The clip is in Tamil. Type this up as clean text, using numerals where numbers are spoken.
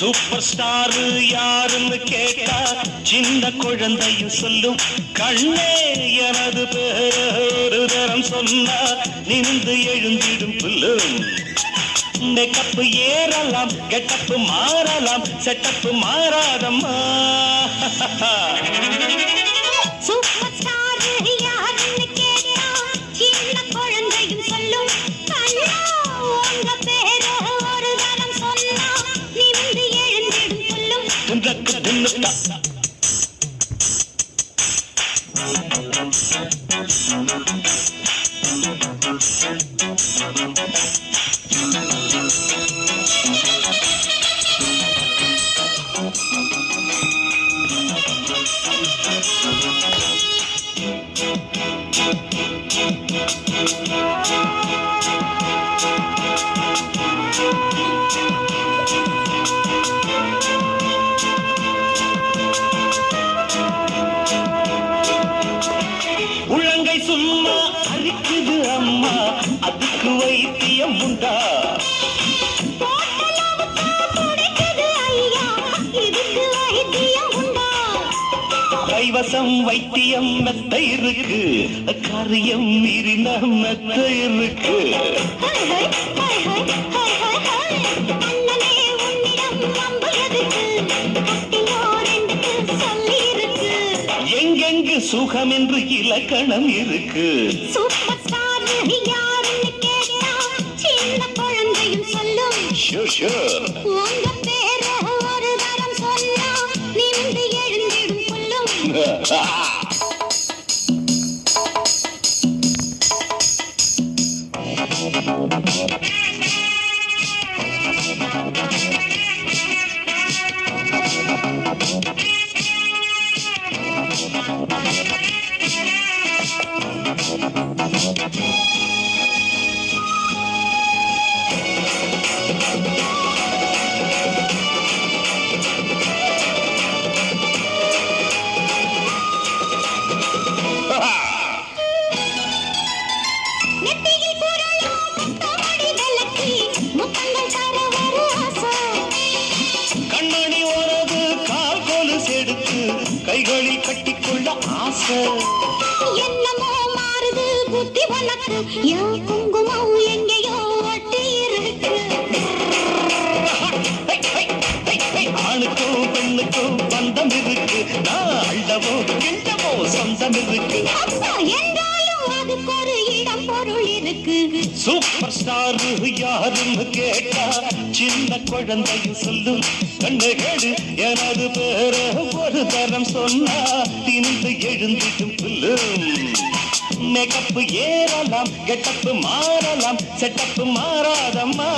சூப்பர் ஸ்டார் யாருன்னு கேட்டா சின்ன குழந்தையும் சொல்லும் கண்ணே எனது பேரு தரம் சொன்னா நின்று எழுந்திடும் புல்லும் மேக்கப் ஏறலாம் கெட்டப்பு மாறலாம் செட்டப்பு மாறாதம்மா சூப்பர் ஸ்டார் யாருன்னு கேட்டா சின்ன குழந்தையும் சொல்லும் கண்ணா உங்க பேரு ஒரு தரம் சொன்னா நிமிர்ந்து எழுந்திடும் சொல்லும் துண்டக்கு தின்னுட்டா உள்ளங்கை சும்மா அரிக்குது அம்மா அதுக்கு வைத்தியம் உண்டா கைவசம் வைத்தியம் மெத்த இருக்கு காரியம் மீறின மெத்த இருக்கு எங்கெங்கு சுகம் என்று இலக்கணம் இருக்கு சூப்பர் ஸ்டார் யாருன்னு கேட்டா சின்ன குழந்தையும் சொல்லும் உங்க பேரு ஒரு தரம் சொன்னா நிமிர்ந்து எழுந்திடும் சொல்லும் கண்ணாடி ஓரது கால் கொலுசு எடுத்து கைகளில் கட்டிக்கொள்ள ஆசை என்னமோ மாறுது புத்தி வழக்கு என் குங்குமம் எங்கேயோ ஒட்டி இருக்கு ஆணுக்கும் பெண்ணுக்கும் பந்தம் இருக்கு நான் அள்ளவோ கிண்டவோ சொந்தம் இருக்கு என்றாலும் அதுக்கு ஒரு இடம் பொருள் இருக்கு சூப்பர் ஸ்டார் யாருன்னு கேட்டா சின்ன குழந்தையும் சொல்லும் கண்ணுகேடு எனது பேர ஒரு தரம் சொன்னா திணிந்து எழுந்திடும் புல்லும் மேக்கப் ஏறலாம் கெட்டப்பு மாறலாம் செட்டப்பு மாறாதம்மா